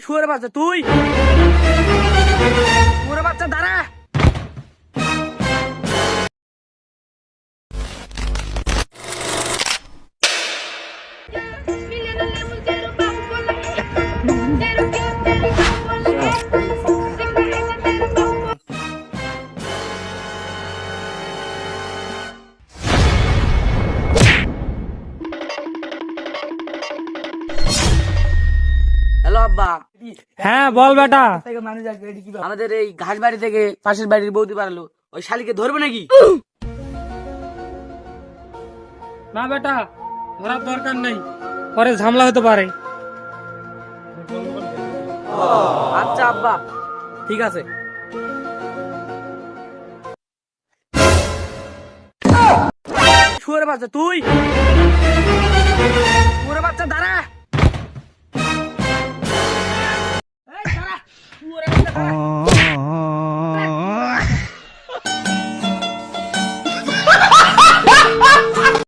শুয়োরের বাচ্চা তুই, শুয়োরের বাচ্চা দাঁড়া। হ্যালো আব্বা। হ্যাঁ বল বেটা। আমাদের এই ঘাস বাড়ি থেকে পাশের বাড়ির বৌদি বাড়ালো, ওই শালিকে ধরবে নাকি? না বেটা, ধরার দরকার নেই, পরে ঝামেলা হতে পারে। আচ্ছা আব্বা, ঠিক আছে। শুয়োরের বাচ্চা তুই, শুয়োরের বাচ্চা দাঁড়া। এই দাঁড়া, শুয়োরের বাচ্চা দাঁড়া।